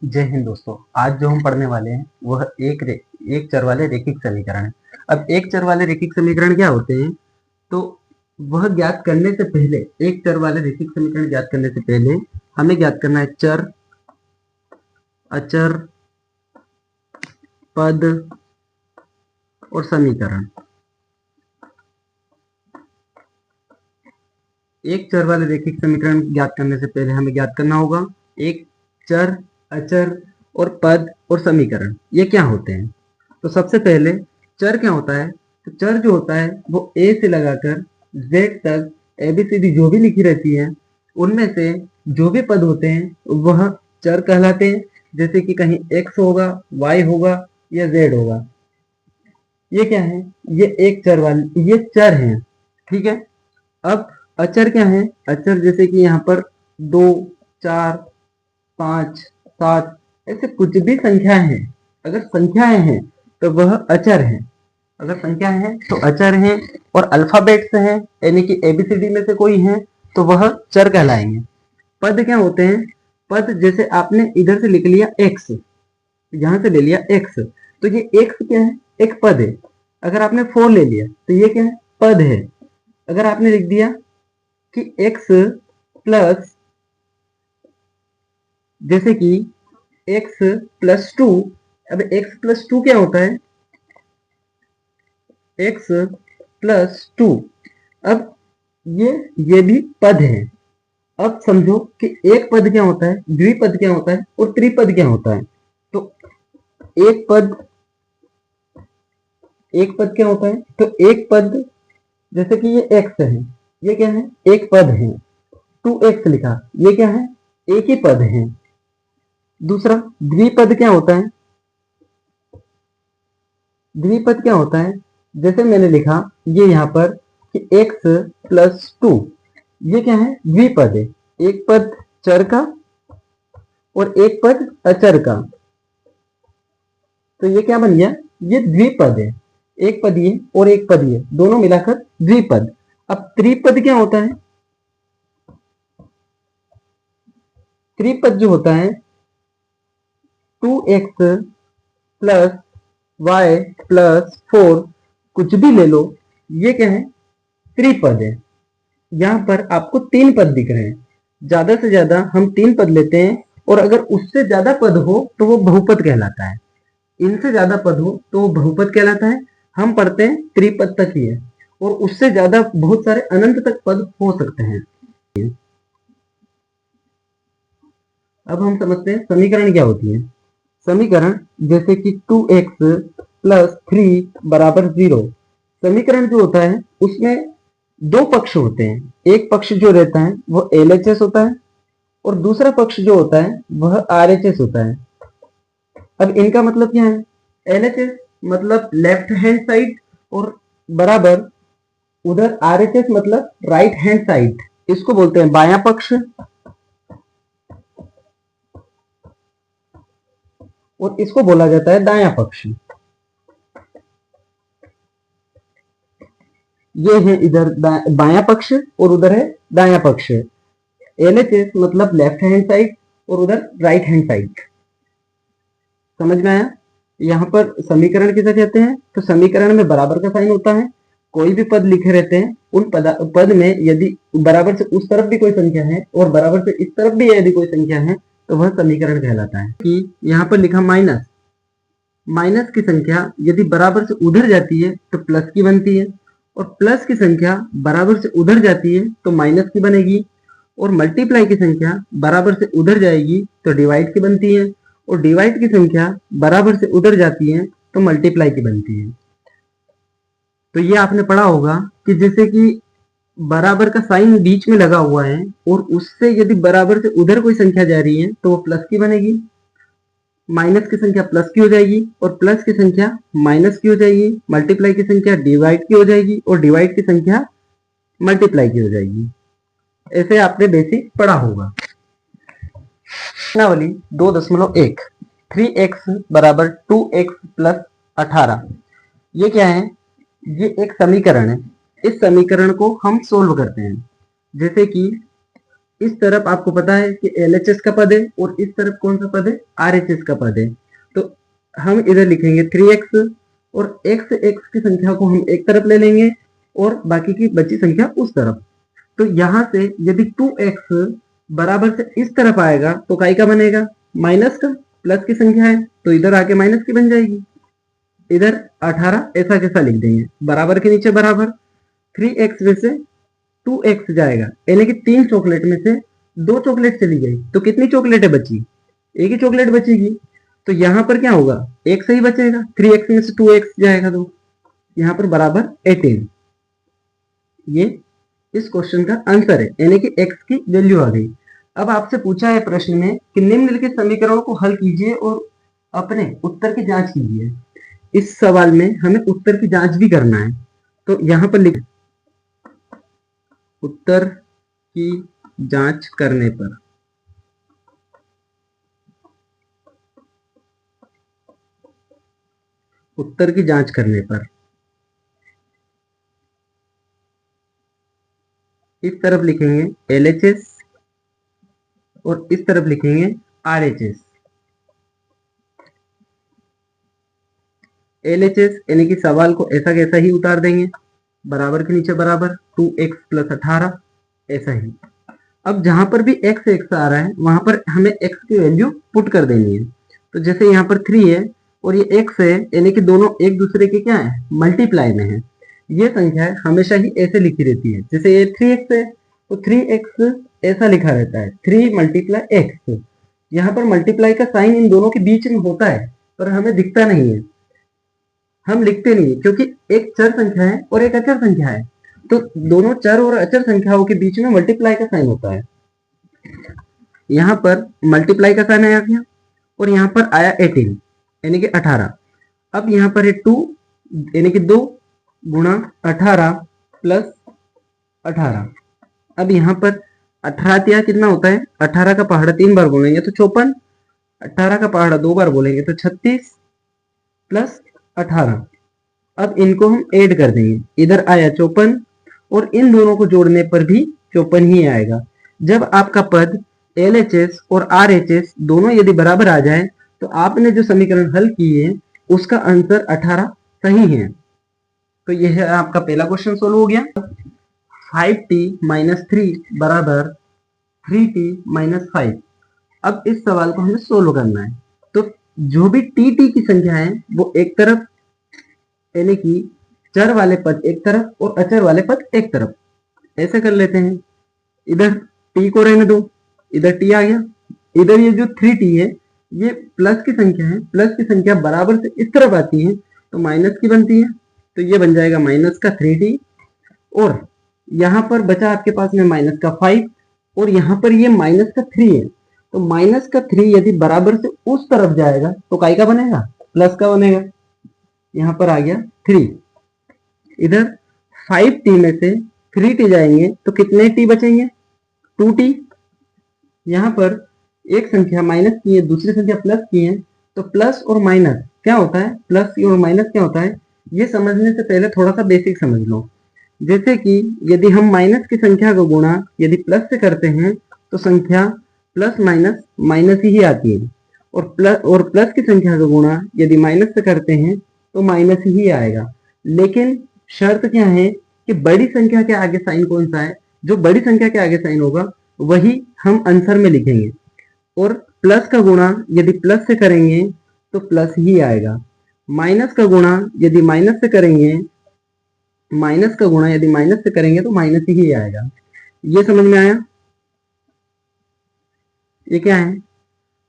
जय हिंद दोस्तों। आज जो हम पढ़ने वाले हैं वह एक चर वाले रैखिक समीकरण है। अब एक चर वाले रैखिक समीकरण क्या होते हैं, तो वह ज्ञात करने से पहले, एक चर वाले रैखिक समीकरण ज्ञात करने से पहले हमें ज्ञात करना है चर, अचर, पद और समीकरण। एक चर वाले रैखिक समीकरण ज्ञात करने से पहले हमें ज्ञात करना होगा एक चर, अचर और पद और समीकरण ये क्या होते हैं। तो सबसे पहले चर क्या होता है, तो चर जो होता है वो ए से लगाकर जेड तक एबीसीडी जो भी लिखी रहती है उनमें से जो भी पद होते हैं वह चर कहलाते हैं। जैसे कि कहीं एक्स होगा, वाई होगा या जेड होगा। ये क्या है, ये एक चर वाले, ये चर हैं, ठीक है। अब अचर क्या है, अचर जैसे कि यहाँ पर 2, 4, 5, 7 ऐसे कुछ भी संख्याएं हैं, अगर संख्याएं हैं तो वह अचर है। अगर संख्या है तो अचर है, और अल्फाबेट से है यानी कि एबीसीडी में से कोई है तो वह चर कहलाएंगे। पद क्या होते हैं, पद जैसे आपने इधर से लिख लिया एक्स, यहां से ले लिया एक्स, तो ये एक्स क्या है, एक पद है। अगर आपने 4 ले लिया तो ये क्या है, पद है। अगर आपने लिख दिया कि x प्लस, जैसे कि x प्लस 2, अब x प्लस 2 क्या होता है, x प्लस 2। अब ये भी पद है। अब समझो कि एक पद क्या होता है, द्विपद क्या होता है और त्रिपद क्या होता है। तो एक पद क्या होता है, तो एक पद जैसे कि ये x है, ये क्या है, एक पद है। 2x लिखा, ये क्या है, एक ही पद है। दूसरा द्विपद क्या होता है, द्विपद क्या होता है, जैसे मैंने लिखा ये यहाँ पर कि x प्लस 2, ये क्या है, द्विपद है। एक पद चर का और एक पद अचर का, तो ये क्या बन गया, ये द्विपद है। एक पदीय और एक पदीय दोनों मिलाकर द्विपद। अब त्रिपद क्या होता है, त्रिपद जो होता है 2x प्लस y प्लस 4 कुछ भी ले लो, ये क्या है, त्रिपद है। यहां पर आपको 3 पद दिख रहे हैं, ज्यादा से ज्यादा हम 3 पद लेते हैं, और अगर उससे ज्यादा पद हो तो वो बहुपद कहलाता है। इनसे ज्यादा पद हो तो वो बहुपद कहलाता है। हम पढ़ते हैं त्रिपद तक ही है, और उससे ज्यादा बहुत सारे अनंत तक पद हो सकते हैं। अब हम समझते हैं समीकरण क्या होती है। समीकरण जैसे कि 2x प्लस 3 बराबर 0, समीकरण जो होता है उसमें दो पक्ष होते हैं। एक पक्ष जो रहता है वो LHS होता है, और दूसरा पक्ष जो होता है वह RHS होता है। अब इनका मतलब क्या है, LHS मतलब लेफ्ट हैंड साइड, और बराबर उधर RHS मतलब राइट हैंड साइड, इसको बोलते हैं बायां पक्ष, और इसको बोला जाता है दायां पक्ष। ये है इधर बायां पक्ष और उधर है दायां पक्ष। LHS मतलब लेफ्ट हैंड साइड और उधर राइट हैंड साइड। समझ में आया। यहाँ पर समीकरण किसे कहते हैं, तो समीकरण में बराबर का साइन होता है। कोई भी पद लिखे रहते हैं, उन पद में यदि बराबर से उस तरफ भी कोई संख्या है और बराबर से इस तरफ भी यदि कोई संख्या है तो वह समीकरण कहलाता है। कि यहाँ पर लिखा माइनस, माइनस की संख्या यदि बराबर से उधर जाती है तो प्लस की बनती है, और प्लस की संख्या बराबर से उधर जाती है तो माइनस की बनेगी, और मल्टीप्लाई की संख्या बराबर से उधर जाएगी तो डिवाइड की बनती है, और डिवाइड की संख्या बराबर से उधर जाती है तो मल्टीप्लाई की बनती है। तो ये आपने पढ़ा होगा कि जैसे कि बराबर का साइन बीच में लगा हुआ है, और उससे यदि बराबर से उधर कोई संख्या जा रही है तो वो प्लस की बनेगी, माइनस की संख्या प्लस की हो जाएगी, और प्लस की संख्या माइनस की हो जाएगी, मल्टीप्लाई की संख्या डिवाइड की हो जाएगी, और डिवाइड की संख्या मल्टीप्लाई की हो जाएगी। ऐसे आपने बेसिक पढ़ा होगा। प्रश्नावली 2.1, 3x बराबर 2x प्लस 18, ये क्या है, ये एक समीकरण है। इस समीकरण को हम सोल्व करते हैं। जैसे कि इस तरफ आपको पता है कि LHS का पद है और इस तरफ कौन सा पद है, RHS का पद है। तो हम इधर लिखेंगे 3x और x की संख्या को हम एक तरफ ले लेंगे और बाकी की बची संख्या उस तरफ। तो यहां से यदि 2x बराबर से इस तरफ आएगा तो काई का बनेगा, माइनस का। प्लस की संख्या है तो इधर आके माइनस की बन जाएगी। इधर 18 ऐसा कैसा लिख देंगे, बराबर के नीचे बराबर, 3x में से 2x जाएगा, यानी कि 3 चॉकलेट में से 2 चॉकलेट चली गई तो कितनी चॉकलेटें बची, एक ही चॉकलेट बचेगी। तो यहां पर क्या होगा, एक सही बचेगा, 3x में से 2x जाएगा तो यहां पर बराबर 18। ये इस क्वेश्चन का आंसर है, यानी कि x की वैल्यू आ गई। अब आपसे पूछा है प्रश्न में कि निम्नलिखित समीकरणों को हल कीजिए और अपने उत्तर की जांच कीजिए। इस सवाल में हमें उत्तर की जांच भी करना है, तो यहां पर लिख, उत्तर की जांच करने पर, उत्तर की जांच करने पर इस तरफ लिखेंगे LHS और इस तरफ लिखेंगे RHS। LHS यानी कि सवाल को ऐसा कैसा ही उतार देंगे, बराबर के नीचे बराबर, 2x + 18 ऐसा ही। अब जहां पर भी x आ रहा है वहां पर हमें x की वैल्यू पुट कर देनी है। तो जैसे यहाँ पर 3 है और ये x है, यानी कि दोनों एक दूसरे के क्या है, मल्टीप्लाई में है। ये संख्या है हमेशा ही ऐसे लिखी रहती है, जैसे ये 3x है तो 3x ऐसा लिखा रहता है, 3 × x। यहाँ पर मल्टीप्लाई का साइन इन दोनों के बीच में होता है पर हमें दिखता नहीं है, हम लिखते नहीं है, क्योंकि एक चर संख्या है और एक अचर संख्या है। तो दोनों चर और अचर संख्याओं के बीच में मल्टीप्लाई का साइन होता है। यहाँ पर मल्टीप्लाई का साइन आया गया और यहाँ पर आया 18 यानी कि 18। अब यहाँ पर है 2 यानी कि 2 × 18 + 18। अब यहाँ पर 18 कितना होता है, 18 का पहाड़ा 3 बार बोलेंगे तो 54, 18 का पहाड़ा 2 बार बोलेंगे तो 36 + 18। अब इनको हम ऐड कर देंगे, इधर आया 54 और इन दोनों को जोड़ने पर भी 54 ही आएगा। जब आपका पद LHS और RHS दोनों यदि बराबर आ जाए तो आपने जो समीकरण हल किए हैं उसका आंसर 18 सही है। तो यह है आपका पहला क्वेश्चन सोल्व हो गया। 5t - 3 बराबर 3t - 5। अब इस सवाल को हमें सोल्व करना है। तो जो भी टी की संख्या है वो एक तरफ, यानी कि चर वाले पद एक तरफ और अचर वाले पद एक तरफ, ऐसे कर लेते हैं। इधर t को रहने दो, इधर t आ गया। इधर ये जो 3t है ये प्लस की संख्या है, प्लस की संख्या बराबर से इस तरफ आती है तो माइनस की बनती है, तो ये बन जाएगा माइनस का 3t। और यहाँ पर बचा आपके पास में माइनस का 5 और यहाँ पर ये माइनस का 3 है, तो माइनस का 3 यदि बराबर से उस तरफ जाएगा तो काय का बनेगा, प्लस का बनेगा। यहाँ पर आ गया 3। इधर 5t में से 3t जाएंगे तो कितने t बचेंगे, 2t। यहाँ पर एक संख्या माइनस की है, दूसरी संख्या प्लस की है, तो प्लस और माइनस क्या होता है, प्लस और माइनस क्या होता है, ये समझने से पहले थोड़ा सा बेसिक समझ लो। जैसे कि यदि हम माइनस की संख्या का गुणा यदि प्लस से करते हैं तो संख्या प्लस माइनस माइनस ही आती है, और प्लस की संख्या का गुणा यदि माइनस से करते हैं तो माइनस ही आएगा। लेकिन शर्त क्या है कि बड़ी संख्या के आगे साइन कौन सा है, जो बड़ी संख्या के आगे साइन होगा वही हम आंसर में लिखेंगे। और प्लस का गुणा यदि प्लस से करेंगे तो प्लस ही आएगा, माइनस का गुणा यदि माइनस से करेंगे, माइनस का गुणा यदि माइनस से करेंगे तो माइनस ही आएगा। ये समझ में आया, ये क्या है,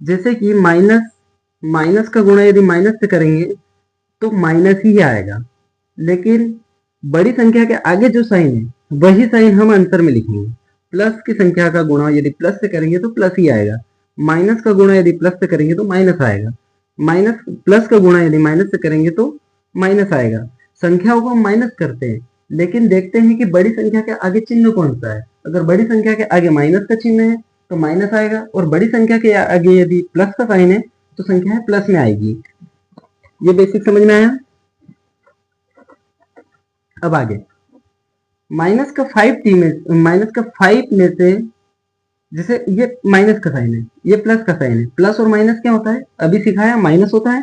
जैसे कि माइनस का गुणा यदि माइनस से करेंगे तो माइनस ही आएगा, लेकिन बड़ी संख्या के आगे जो साइन है वही साइन हम आंसर में लिखेंगे। प्लस की संख्या का गुणा यदि प्लस से करेंगे तो प्लस ही आएगा, माइनस का गुणा यदि प्लस से करेंगे तो माइनस आएगा, माइनस प्लस का गुणा यदि माइनस से करेंगे तो माइनस आएगा। संख्याओं को हम माइनस करते हैं लेकिन देखते हैं कि बड़ी संख्या के आगे चिन्ह कौन सा है। अगर बड़ी संख्या के आगे माइनस का चिन्ह है तो माइनस आएगा, और बड़ी संख्या के आगे यदि प्लस का साइन है तो संख्या है प्लस में आएगी। ये बेसिक समझ में आया। अब आगे माइनस का 5 में से जैसे ये माइनस का साइन है, ये प्लस का साइन है। प्लस और माइनस क्या होता है, अभी सिखाया, माइनस होता है।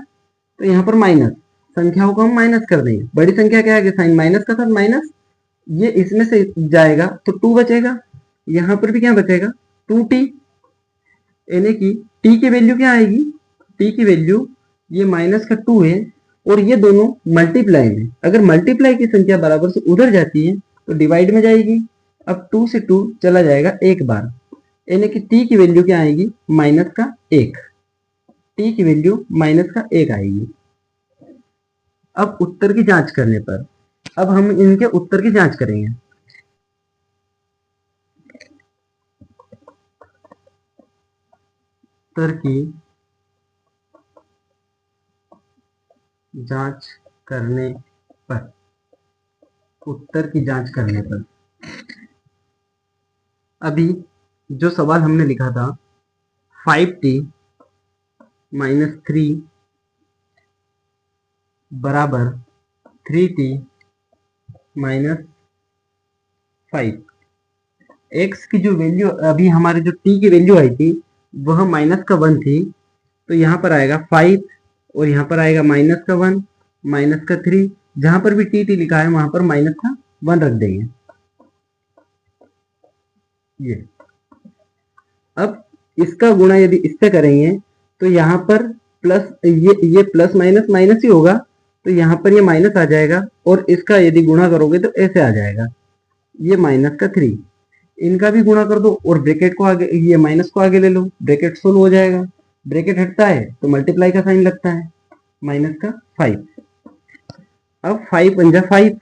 तो यहाँ पर माइनस, संख्याओं को हम माइनस कर देंगे। बड़ी संख्या क्या है, साइन माइनस का था, माइनस, ये इसमें से जाएगा तो 2 बचेगा। यहाँ पर भी क्या बचेगा, 2t, यानी कि t की वैल्यू क्या आएगी, t की वैल्यू ये माइनस का 2 है और ये दोनों मल्टीप्लाई में, अगर मल्टीप्लाई की संख्या बराबर से उधर जाती है तो डिवाइड में जाएगी। अब 2 से 2 चला जाएगा एक बार, यानी कि t की वैल्यू क्या आएगी, माइनस का 1, t की वैल्यू माइनस का 1 आएगी। अब उत्तर की जांच करने पर, अब हम इनके उत्तर की जांच करेंगे। उत्तर की जांच करने पर, उत्तर की जांच करने पर अभी जो सवाल हमने लिखा था 5t माइनस 3 बराबर 3t माइनस 5, एक्स की जो वैल्यू, अभी हमारे जो t की वैल्यू आई थी वह माइनस का 1 थी, तो यहाँ पर आएगा 5 और यहाँ पर आएगा माइनस का 1, माइनस का 3, जहां पर भी टी लिखा है वहां पर माइनस का 1 रख देंगे। ये अब इसका गुणा यदि इससे करेंगे तो यहाँ पर प्लस, ये प्लस माइनस माइनस ही होगा, तो यहाँ पर ये माइनस आ जाएगा और इसका यदि गुणा करोगे तो ऐसे आ जाएगा, ये माइनस का 3, इनका भी गुणा कर दो और ब्रैकेट को आगे, ये माइनस को आगे ले लो, ब्रैकेट सोल्व हो जाएगा। ब्रैकेट हटता है तो मल्टीप्लाई का साइन लगता है, माइनस का 5। अब 5 पंजा 5,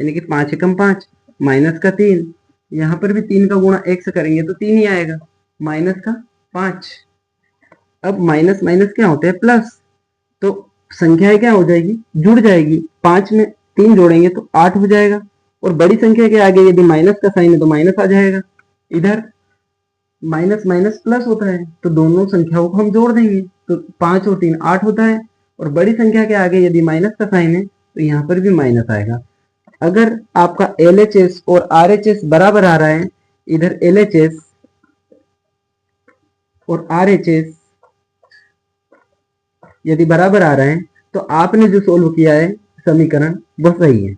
यानी कि 5 एकम 5, माइनस का 3, यहाँ पर भी 3 का गुणा 1 से करेंगे तो 3 ही आएगा, माइनस का 5। अब माइनस माइनस क्या होते हैं, प्लस, तो संख्याएं क्या हो जाएगी, जुड़ जाएगी। 5 में 3 जोड़ेंगे तो 8 हो जाएगा, और बड़ी संख्या के आगे यदि माइनस का साइन है तो माइनस आ जाएगा। इधर माइनस माइनस प्लस होता है तो दोनों संख्याओं को हम जोड़ देंगे, तो 5 और 3 8 होता है, और बड़ी संख्या के आगे यदि माइनस का साइन है तो यहाँ पर भी माइनस आएगा। अगर आपका LHS और RHS बराबर आ रहा है, इधर LHS और RHS यदि बराबर आ रहा है तो आपने जो सोल्व किया है समीकरण वो सही है।